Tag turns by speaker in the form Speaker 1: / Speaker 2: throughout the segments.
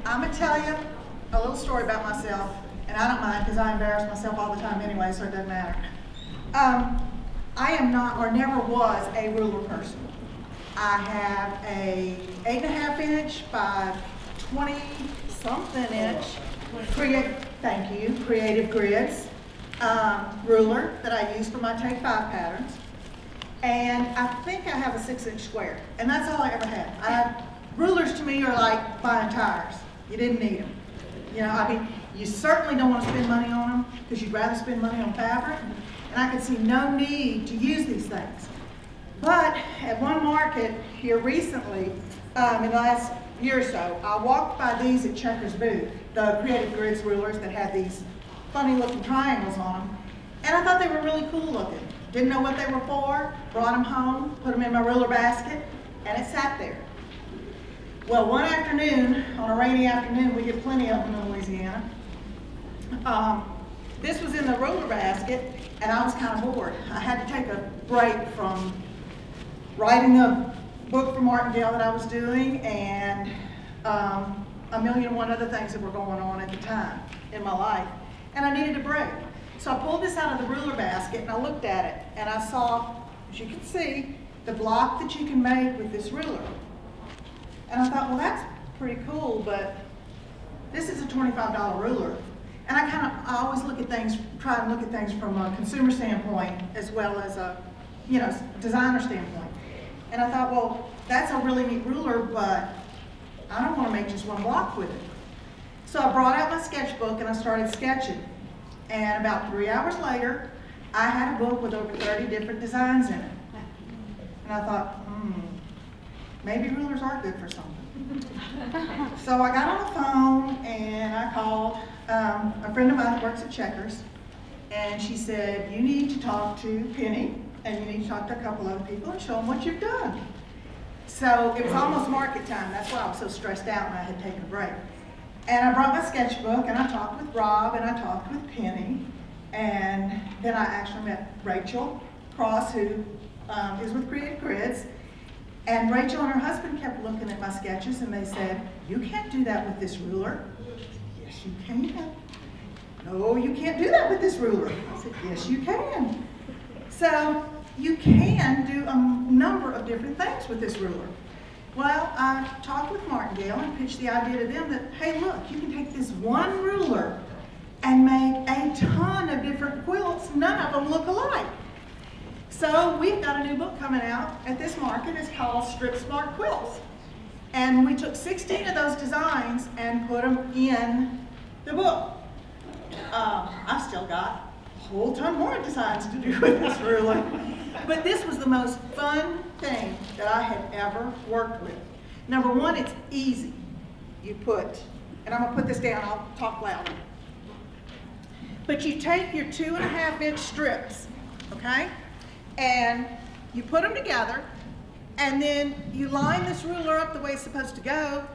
Speaker 1: I'm going to tell you a little story about myself, and I don't mind because I embarrass myself all the time anyway, so it doesn't matter. I am not, or never was, a ruler person. I have a 8.5 inch by 20-something inch Creative Grids ruler that I use for my Take 5 patterns. And I think I have a 6-inch square, and that's all I ever had. Rulers to me are like buying tires. You didn't need them. You know, I mean, you certainly don't want to spend money on them because you'd rather spend money on fabric. And I could see no need to use these things. But at one market here recently, in the last year or so, I walked by these at Checkers' booth, the Creative Grids rulers that had these funny looking triangles on them. And I thought they were really cool looking. Didn't know what they were for, brought them home, put them in my ruler basket, and it sat there. Well, one afternoon, on a rainy afternoon, we get plenty of them in Louisiana. This was in the ruler basket, and I was kind of bored. I had to take a break from writing the book for Martindale that I was doing and a million and one other things that were going on at the time in my life, and I needed a break. So I pulled this out of the ruler basket and I looked at it, and I saw, as you can see, the block that you can make with this ruler. And I thought, well, that's pretty cool, but this is a $25 ruler. And I always look at things, try and look at things from a consumer standpoint as well as a, designer standpoint. And I thought, well, that's a really neat ruler, but I don't want to make just one block with it. So I brought out my sketchbook and I started sketching. And about 3 hours later, I had a book with over 30 different designs in it. And I thought, maybe rulers are good for something. So I got on the phone and I called a friend of mine that works at Checkers, and she said, you need to talk to Penny and you need to talk to a couple other people and show them what you've done. So it was almost market time. That's why I was so stressed out and I had taken a break. And I brought my sketchbook and I talked with Rob and I talked with Penny, and then I actually met Rachel Cross, who is with Creative Grids. And Rachel and her husband kept looking at my sketches and they said, you can't do that with this ruler. Yes, you can. No, you can't do that with this ruler. I said, yes, you can. So you can do a number of different things with this ruler. Well, I talked with Martindale and pitched the idea to them that, hey, look, you can take this one ruler and make a ton of different quilts. None of them look alike. So we've got a new book coming out at this market. It's called Strip Smart Quilts. And we took 16 of those designs and put them in the book. I've still got a whole ton more designs to do with this ruler. But this was the most fun thing that I had ever worked with. Number one, it's easy. You put, and I'm going to put this down, I'll talk louder. But you take your 2.5 inch strips, okay? And you put them together, and then you line this ruler up the way it's supposed to go,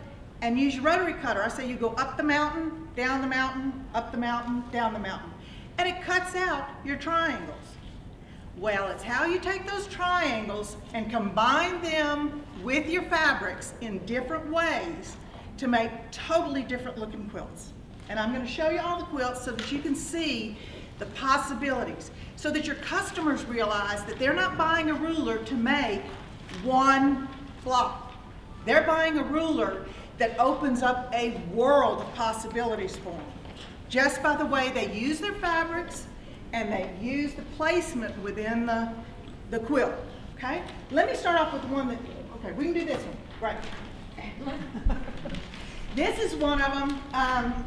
Speaker 1: and use your rotary cutter. I say you go up the mountain, down the mountain, up the mountain, down the mountain. And it cuts out your triangles. Well, it's how you take those triangles and combine them with your fabrics in different ways to make totally different looking quilts. And I'm going to show you all the quilts so that you can see the possibilities, so that your customers realize that they're not buying a ruler to make one block. They're buying a ruler that opens up a world of possibilities for them, just by the way they use their fabrics and they use the placement within the quilt, okay? Let me start off with the one that, okay, we can do this one, right. This is one of them.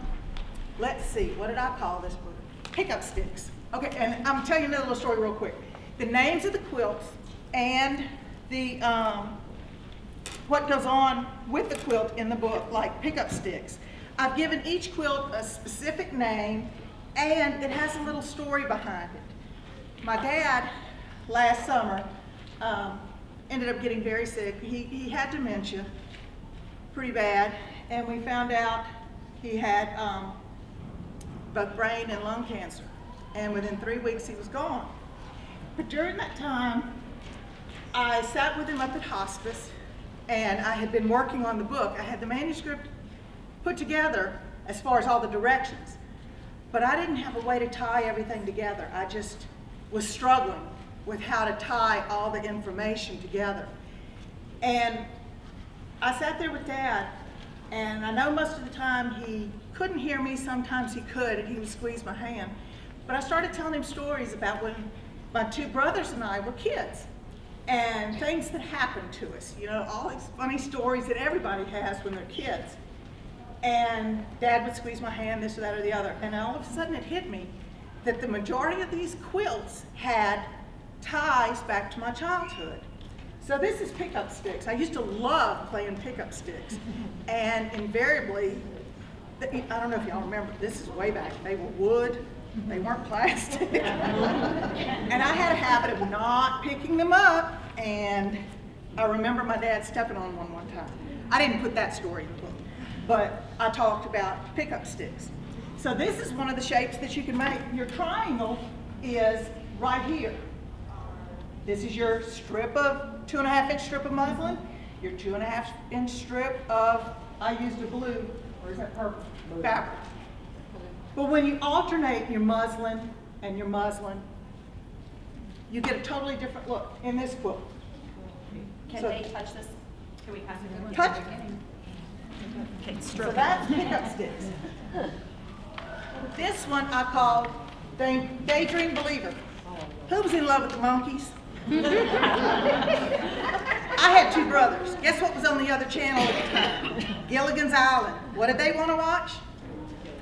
Speaker 1: Let's see, what did I call this one? Pickup sticks. Okay, and I'm telling you another little story real quick. The names of the quilts and the what goes on with the quilt in the book, like pickup sticks. I've given each quilt a specific name, and it has a little story behind it. My dad, last summer, ended up getting very sick. He had dementia, pretty bad, and we found out he had both brain and lung cancer. And within 3 weeks, he was gone. But during that time, I sat with him up at hospice, and I had been working on the book. I had the manuscript put together as far as all the directions. But I didn't have a way to tie everything together. I just was struggling with how to tie all the information together. And I sat there with Dad, and I know most of the time he couldn't hear me, sometimes he could, and he would squeeze my hand. But I started telling him stories about when my two brothers and I were kids, and things that happened to us, you know, all these funny stories that everybody has when they're kids. And Dad would squeeze my hand, this or that or the other, and all of a sudden it hit me that the majority of these quilts had ties back to my childhood. So this is pickup sticks. I used to love playing pickup sticks, and invariably, I don't know if y'all remember, this is way back, they were wood, they weren't plastic. And I had a habit of not picking them up, and I remember my dad stepping on one time. I didn't put that story in the book, but I talked about pickup sticks. So this is one of the shapes that you can make. Your triangle is right here. This is your strip of 2.5-inch strip of muslin, your 2.5-inch strip of, I used a blue, or is that purple, fabric. But when you alternate your muslin and your muslin, you get a totally different look in this quilt.
Speaker 2: Can they touch this? Can we pass it?
Speaker 1: Touch.
Speaker 2: Okay,
Speaker 1: So that's pickup sticks. This one I call Daydream Believer. Who was in love with the monkeys? I had two brothers. Guess what was on the other channel at the time? Gilligan's Island. What did they want to watch?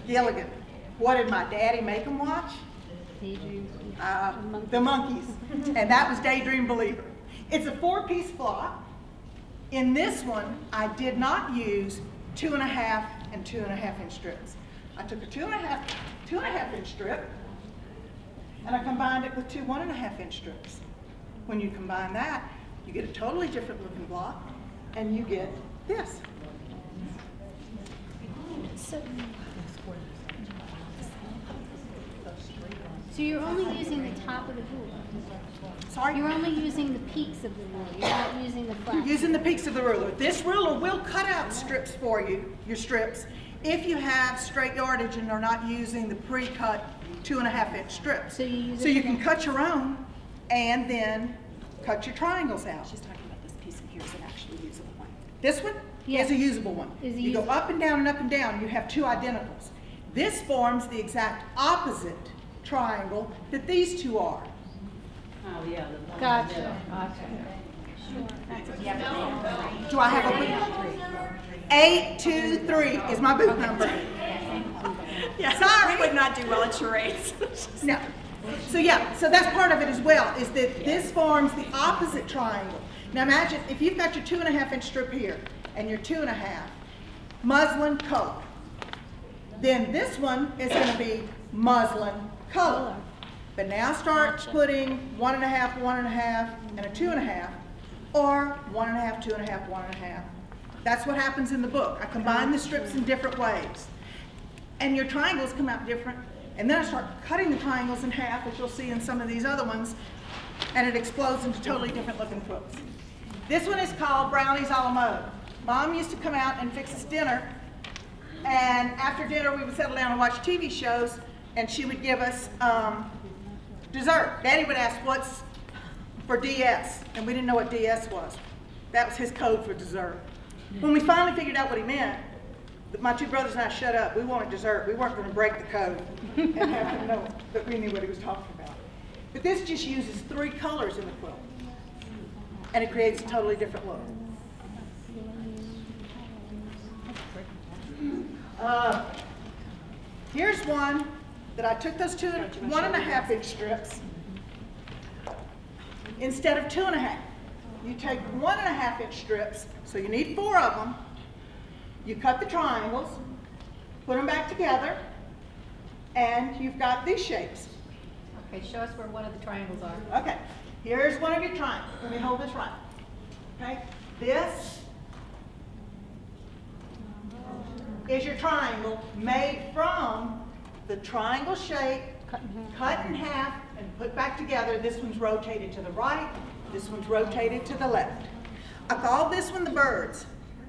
Speaker 1: Gilligan. What did my daddy make them watch? The monkeys. And that was Daydream Believer. It's a 4-piece block. In this one, I did not use 2.5 and 2.5-inch strips. I took a 2.5-inch strip, and I combined it with two 1.5-inch strips. When you combine that, you get a totally different looking block, and you get this.
Speaker 3: So you're only using the top of the ruler.
Speaker 1: Sorry?
Speaker 3: You're only using the peaks of the ruler. You're not using the flat.
Speaker 1: You're using the peaks of the ruler. This ruler will cut out strips for you, your strips, if you have straight yardage and are not using the pre-cut 2.5-inch strips.
Speaker 3: So
Speaker 1: you can cut your own and then cut your triangles out.
Speaker 2: She's talking about this piece in here. Is an actually usable one?
Speaker 1: This one
Speaker 3: Yes.
Speaker 1: is a usable one. You go up and down and up and down. You have two identicals. This forms the exact opposite triangle that these two are.
Speaker 4: Oh, yeah.
Speaker 3: Gotcha.
Speaker 1: Do I have a boot? 823 is my boot number.
Speaker 2: Yeah,
Speaker 1: Sorry.
Speaker 2: we would not do well at charades.
Speaker 1: No. So yeah, so that's part of it as well, is that this forms the opposite triangle. Now imagine if you've got your 2.5-inch strip here and your 2.5 muslin color. Then this one is going to be muslin color. But now start putting 1.5, 1.5, and a 2.5, or 1.5, 2.5, 1.5. That's what happens in the book. I combine the strips in different ways. And your triangles come out different. And then I start cutting the triangles in half, as you'll see in some of these other ones, and it explodes into totally different looking quilts. This one is called Brownies a la mode. Mom used to come out and fix us dinner, and after dinner we would settle down and watch TV shows, and she would give us dessert. Daddy would ask, what's for DS? And we didn't know what DS was. That was his code for dessert. When we finally figured out what he meant, my two brothers and I shut up. We wanted dessert. We weren't going to break the code and have him know that we knew what he was talking about. But this just uses 3 colors in the quilt, and it creates a totally different look. Here's one that I took those 1.5-inch strips instead of 2.5. You take 1.5-inch strips, so you need 4 of them. You cut the triangles, put them back together, and you've got these shapes.
Speaker 5: Okay, show us where one of the triangles are.
Speaker 1: Okay, here's one of your triangles. Let me hold this right. Okay, this is your triangle made from the triangle shape, cut in half, and put back together. This one's rotated to the right, this one's rotated to the left. I call this one the birds.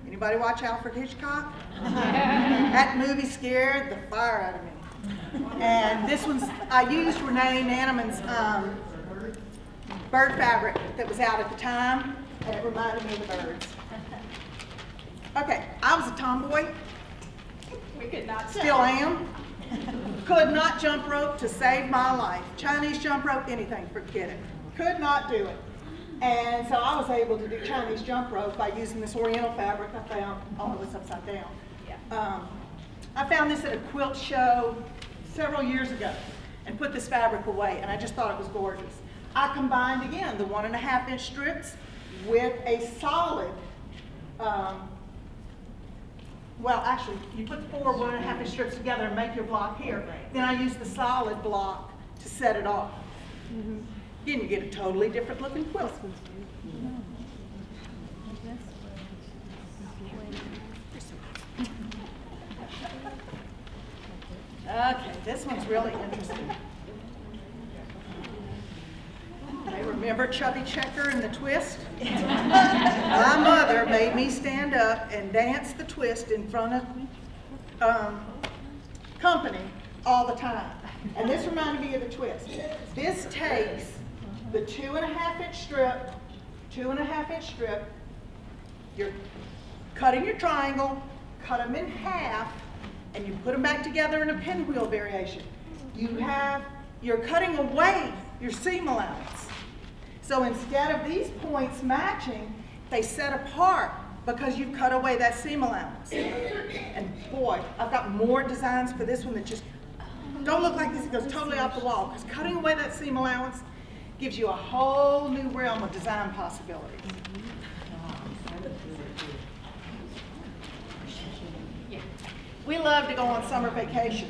Speaker 1: Anybody watch Alfred Hitchcock? That movie scared the fire out of me. And this one's, I used Renee Nanneman's bird fabric that was out at the time, and it reminded me of the birds. Okay, I was a tomboy,
Speaker 2: We could not
Speaker 1: still am. Could not jump rope to save my life. Chinese jump rope, anything, forget it. Could not do it. And so I was able to do Chinese jump rope by using this oriental fabric I found, oh, it was upside down.
Speaker 2: Yeah.
Speaker 1: I found this at a quilt show several years ago and put this fabric away, and I just thought it was gorgeous. I combined, again, the 1.5 inch strips with a solid, well, actually, you put 4 1.5 inch strips together and make your block here. Then I use the solid block to set it off. Then you get a totally different looking quilt. Okay, this one's really interesting. They remember Chubby Checker and the twist? My mother made me stand up and dance the twist in front of company all the time. And this reminded me of the twist. This takes the 2.5 inch strip, 2.5 inch strip, you're cutting your triangle, cut them in half, and you put them back together in a pinwheel variation. You're cutting away your seam allowance. So instead of these points matching, they set apart because you've cut away that seam allowance. And boy, I've got more designs for this one that just don't look like this. It goes totally off the wall, because cutting away that seam allowance gives you a whole new realm of design possibilities. We love to go on summer vacation.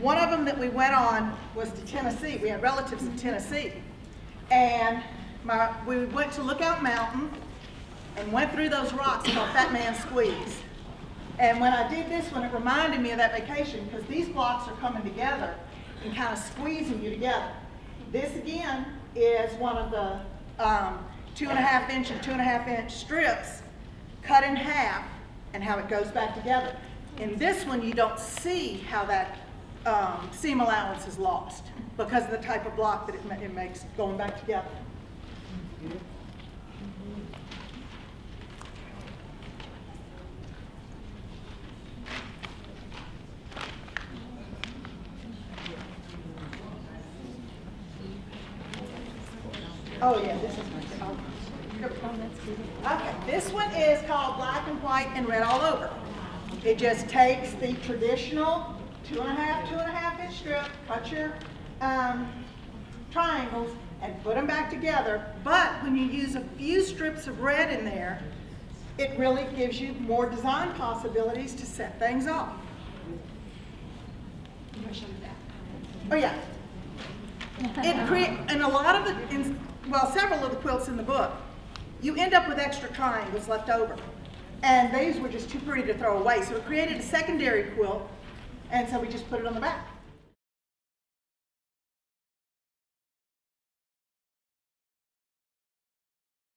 Speaker 1: One of them that we went on was to Tennessee. We had relatives in Tennessee. And we went to Lookout Mountain and went through those rocks called Fat Man Squeeze. And when I did this one, it reminded me of that vacation, because these blocks are coming together and kind of squeezing you together. This again is one of the 2.5 inch and 2.5 inch strips cut in half and how it goes back together. In this one, you don't see how that seam allowance is lost because of the type of block that it makes going back together. Oh yeah, this is my okay, this one is called Black and White and Red All Over. It just takes the traditional 2.5 inch strip, cut your triangles, and put them back together. But when you use a few strips of red in there, it really gives you more design possibilities to set things off. Oh yeah. And a lot of the, well, several of the quilts in the book, you end up with extra triangles left over. And these were just too pretty to throw away. So it created a secondary quilt, and so we just put it on the back.